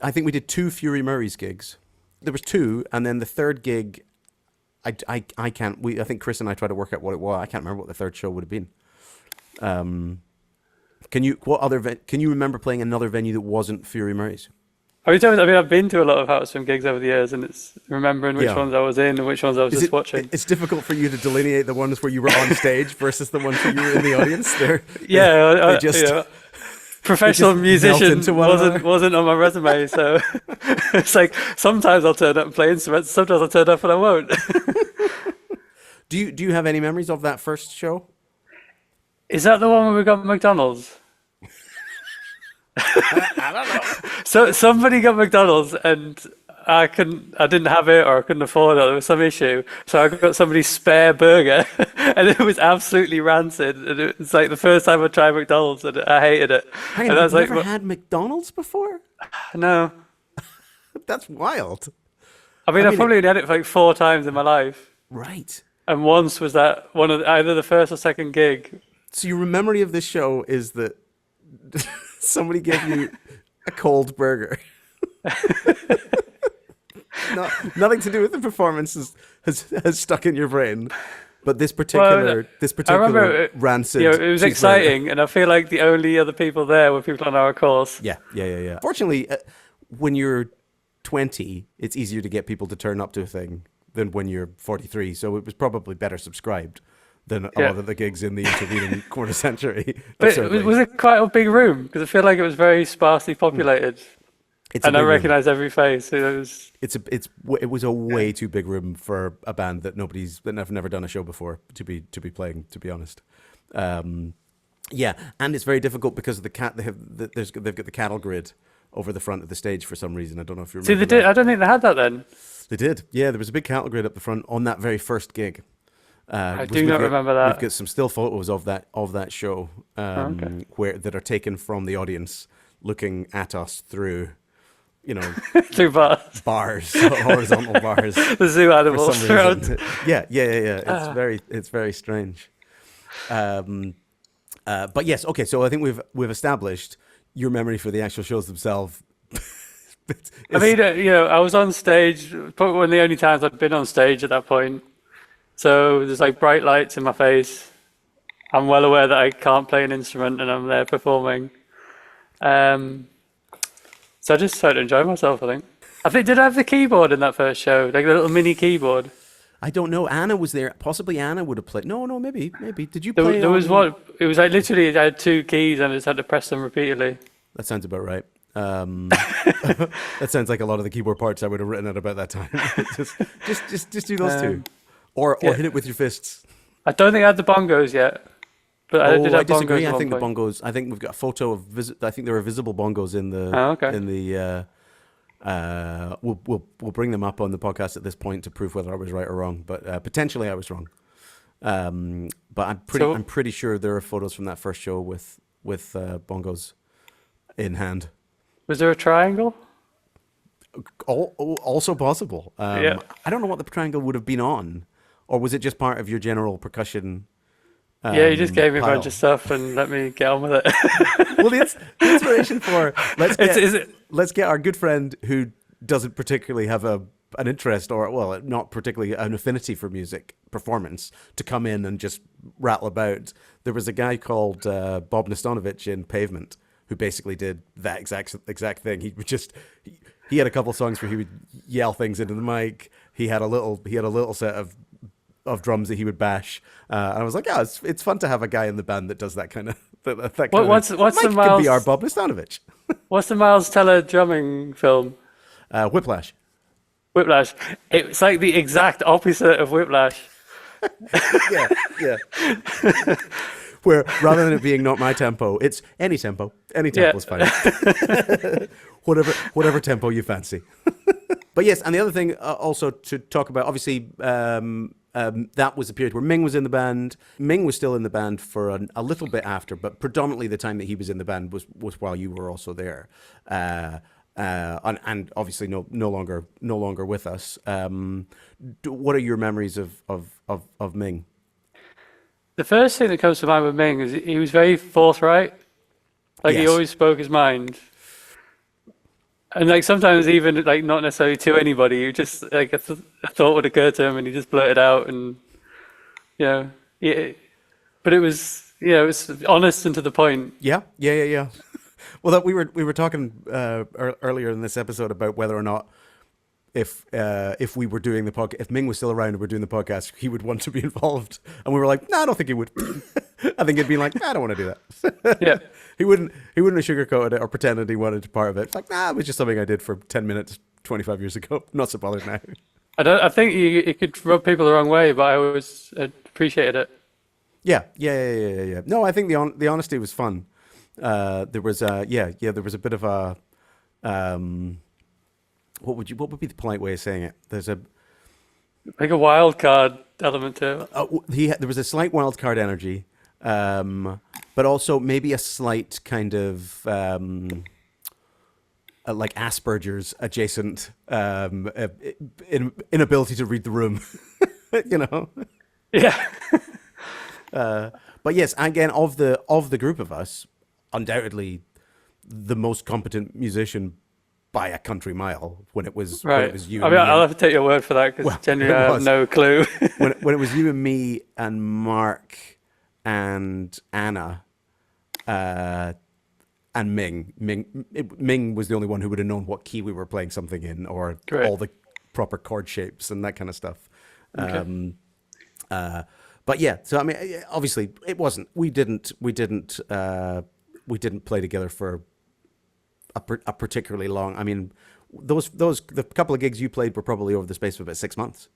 I think we did 2 Fury Murray's gigs. There was 2, and then the third gig. I can't. I think Chris and I tried to work out what it was. I can't remember what the third show would have been. Can you remember playing another venue that wasn't Fury Murray's? I've been to a lot of House Swim gigs over the years, and it's remembering which ones I was in and which ones I was just watching. It's difficult for you to delineate the ones where you were on stage versus the ones where you were in the audience. Professional musician wasn't on my resume, so it's like sometimes I'll turn up and play instruments, sometimes I'll turn up and I won't. Do you have any memories of that first show? Is that the one where we got McDonald's? I don't know. So somebody got McDonald's and I didn't have it, or I couldn't afford it. There was some issue, so I got somebody's spare burger, and it was absolutely rancid. And it's like the first time I tried McDonald's, and I hated it. Hang on, you've never had McDonald's before? No. That's wild. I probably only had it for like 4 times in my life. Right. And once was that one of either the first or second gig. So your memory of this show is that somebody gave you a cold burger. Nothing to do with the performance has stuck in your brain, but this particular rancid. It was exciting, and I feel like the only other people there were people on our course. Yeah. Fortunately, when you're 20, it's easier to get people to turn up to a thing than when you're 43. So it was probably better subscribed than a lot of the gigs in the intervening quarter century. But was it quite a big room? Because I feel like it was very sparsely populated. And I recognise every face. It was a way too big room for a band that have never done a show before to be playing. To be honest, and it's very difficult because of they've got the cattle grid over the front of the stage for some reason. I don't know if you remember. See, I don't think they had that then. They did. Yeah, there was a big cattle grid up the front on that very first gig. I do not remember that. We've got some still photos of that show that are taken from the audience looking at us through, through bars, horizontal bars. The zoo animals around. Yeah. It's very strange. But yes, okay. So I think we've established your memory for the actual shows themselves. I mean, I was on stage. Probably one of the only times I'd been on stage at that point. So there's like bright lights in my face. I'm well aware that I can't play an instrument, and I'm there performing. So I just tried to enjoy myself, I think. Did I have the keyboard in that first show? Like the little mini keyboard? I don't know. Anna was there. Possibly Anna would have played. No, maybe. Did you play? There was one. It was like literally I had 2 keys and I just had to press them repeatedly. That sounds about right. That sounds like a lot of the keyboard parts I would have written at about that time. just do those 2. Or hit it with your fists. I don't think I had the bongos yet. But I did have disagree. bongos. I think the bongos. I think we've got a photo of. I think there are visible bongos in the. Oh, okay. In the. We'll bring them up on the podcast at this point to prove whether I was right or wrong. But potentially I was wrong. But I'm pretty sure there are photos from that first show with bongos in hand. Was there a triangle? Also possible. Yeah. I don't know what the triangle would have been on, or was it just part of your general percussion? You just gave me a pile? bunch of stuff and let me get on with it. Well, the inspiration for let's get our good friend who doesn't particularly have an interest or not particularly an affinity for music performance to come in and just rattle about. There was a guy called Bob Nastanovich in Pavement who basically did that exact thing. He had a couple songs where he would yell things into the mic. He had a little set of drums that he would bash, and I was like, it's fun to have a guy in the band that does that kind of. What's the Miles? Could be our Bob Nastanovich. What's the Miles Teller drumming film? Whiplash. Whiplash. It's like the exact opposite of Whiplash. Yeah. Where rather than it being not my tempo, it's any tempo. Any tempo is fine. whatever tempo you fancy. But yes, and the other thing also to talk about, obviously, that was a period where Ming was in the band. Ming was still in the band for a little bit after, but predominantly the time that he was in the band was while you were also there, and obviously no longer with us. What are your memories of Ming? The first thing that comes to mind with Ming is he was very forthright. Like Yes. he always spoke his mind. And like sometimes even like not necessarily to anybody, you just like a thought would occur to him and he just blurted out and but it was it was honest and to the point. Yeah. Well, we were talking earlier in this episode about whether or not if we were doing the podcast, if Ming was still around and we're doing the podcast, he would want to be involved, and we were like, no, I don't think he would. I think he'd be like, I don't want to do that. Yeah. He wouldn't have sugarcoated it or pretended he wanted to part of it. It's like, it was just something I did for 10 minutes 25 years ago. Not so bothered now. I think it could rub people the wrong way, but I always appreciated it. Yeah. No, I think the honesty was fun. There was there was a bit of a what would be the polite way of saying it? There's like a wild card element to it. There was a slight wild card energy, but also maybe a slight kind of like Asperger's adjacent inability to read the room, Yeah. But yes, again, of the group of us, undoubtedly the most competent musician by a country mile when it was right. When it was you. I mean, I'll have to take your word for that because genuinely I have no clue. when it was you and me and Mark and Anna and Ming. Ming was the only one who would have known what key we were playing something in or all the proper chord shapes and that kind of stuff. Okay. But yeah, so I mean, obviously, it wasn't. We didn't play together for a particularly long. I mean, the couple of gigs you played were probably over the space of about 6 months.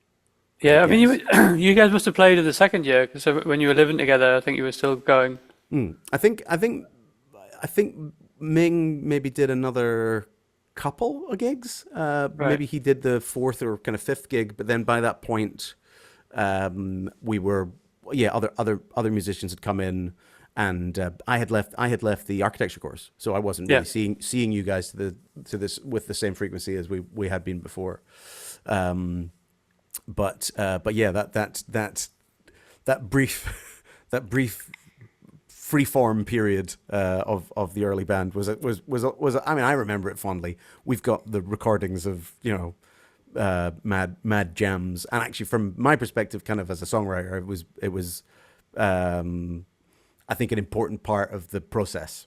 Yeah, I mean, you guys must have played in the second year because when you were living together, I think you were still going. I think Ming maybe did another couple of gigs. Maybe he did the fourth or kind of fifth gig, but then by that point, we were other musicians had come in, and I had left the architecture course, so I wasn't really seeing you guys to this with the same frequency as we had been before. But yeah, that brief free-form period of the early band was I mean, I remember it fondly. We've got the recordings of mad jams, and actually from my perspective, kind of as a songwriter, it was I think an important part of the process.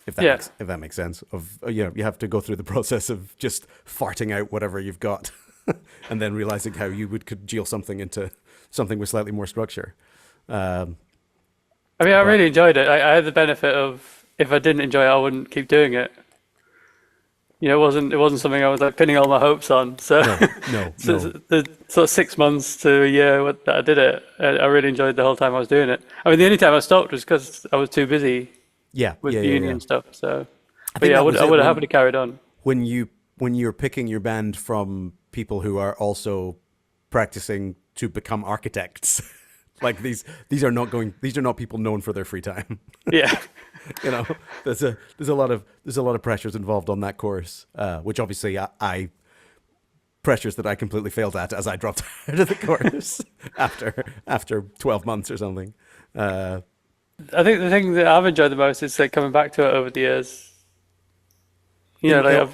If that makes sense. Of you have to go through the process of just farting out whatever you've got, and then realizing how you would congeal something into something with slightly more structure. I really enjoyed it. I had the benefit of, if I didn't enjoy it, I wouldn't keep doing it. It wasn't something I was like pinning all my hopes on. So no. The sort of 6 months to a year that I did it, I really enjoyed the whole time I was doing it. I mean, the only time I stopped was because I was too busy. With the union stuff. So, I would have happily carried on. When you're picking your band from people who are also practicing to become architects, like these are not people known for their free time. Yeah. There's a lot of pressures involved on that course, which obviously I pressures that I completely failed at as I dropped out of the course after 12 months or something. I think the thing that I've enjoyed the most is like coming back to it over the years. I've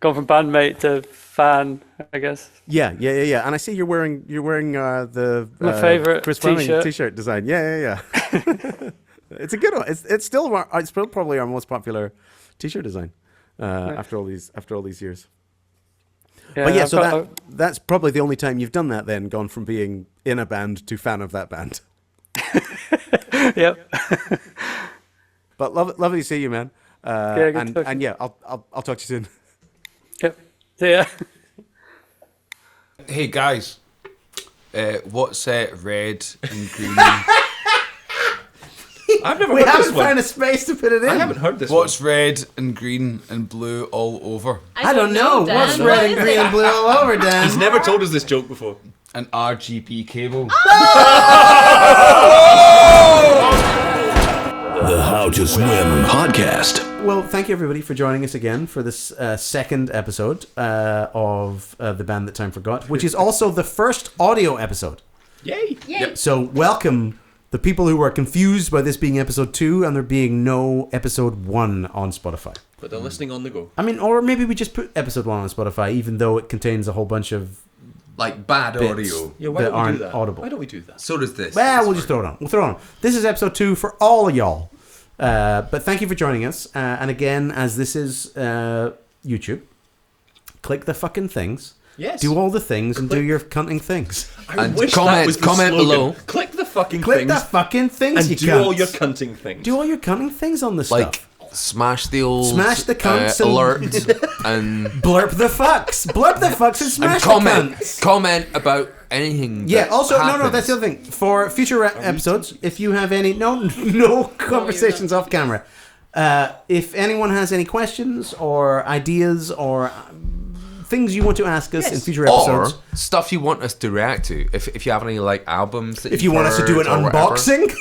gone from bandmate to fan, I guess. Yeah. And I see you're wearing the my favorite Chris Fleming t-shirt design. Yeah. It's a good one. It's still probably our most popular t-shirt design after all these years. Yeah, but yeah, so that's probably the only time you've done that. Then gone from being in a band to fan of that band. Yep. But lovely to see you, man. And yeah, I'll talk to you soon. Yep. See ya. Hey guys, what's red and green? I've never we heard haven't this one. found a space to put it in. I haven't heard this What's red and green and blue all over? I don't know, Dan. What's red and green and blue all over, Dan? He's never told us this joke before. An RGB cable. The How to Swim podcast. Well, thank you everybody for joining us again for this second episode of the band that time forgot, which is also the first audio episode. Yay! Yep. So welcome the people who are confused by this being episode 2 and there being no episode 1 on Spotify. But they're listening on the go. I mean, or maybe we just put episode 1 on Spotify, even though it contains a whole bunch of like bad bits audio. Yeah, why that don't we aren't do that? audible. Why don't we do that? So does this. Well, we'll just throw it on. We'll throw it on. This is episode 2 for all of y'all. But thank you for joining us. And again, as this is YouTube, click the fucking things. Yes. Do all the things and do your cunting things. I And wish comment- that was the comment slogan. below. Click the fucking Click things the fucking things, and you do cunts. all your cunting things. Do all your cunting things on the Like stuff. smash the old Smash the cunts and- alert and Blurp the fucks. Blurp the fucks and smash comment the cunts. comment about anything. Yeah, that also, no, happens. that's the other thing. For future episodes, if you have any... No conversations off camera. If anyone has any questions or ideas or things you want to ask us in future episodes... Or stuff you want us to react to. If you have any like albums that if you want us to do an heard or whatever. unboxing...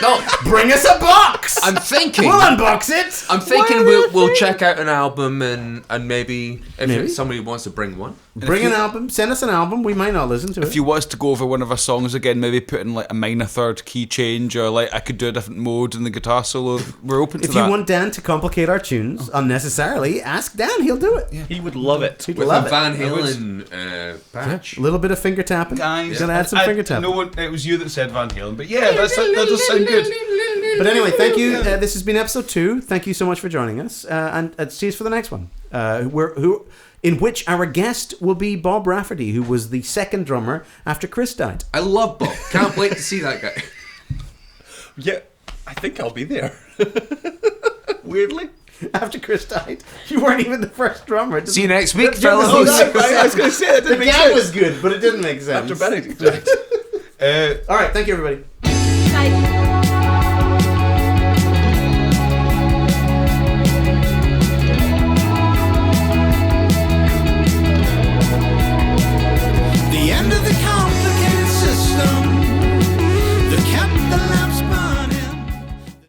No, Bring us a box! I'm thinking. We'll unbox it! I'm thinking we'll check out an album and maybe if Maybe. somebody wants to bring one. Bring an album. Send us an album. We might not listen to it. If you want us to go over one of our songs again, maybe put in like a minor third key change, or like I could do a different mode in the guitar solo. We're open to If that. you want Dan to complicate our tunes unnecessarily, ask Dan. He'll do it. He would love it. He'd With love a it. Van Halen patch. A little bit of finger tapping. Guys, He's gonna add some finger tapping. No, it was you that said Van Halen, but yeah, that does sound good. But anyway, thank you. This has been episode 2. Thank you so much for joining us, and see us for the next one. In which our guest will be Bob Rafferty, who was the second drummer after Chris died. I love Bob. Can't wait to see that guy. Yeah, I think I'll be there. Weirdly. After Chris died, you weren't even the first drummer. See you next week, That fellas. didn't make sense. I was going to say that The didn't make gag sense. was good, but it didn't make sense. After Benedict died. All right, thank you, everybody.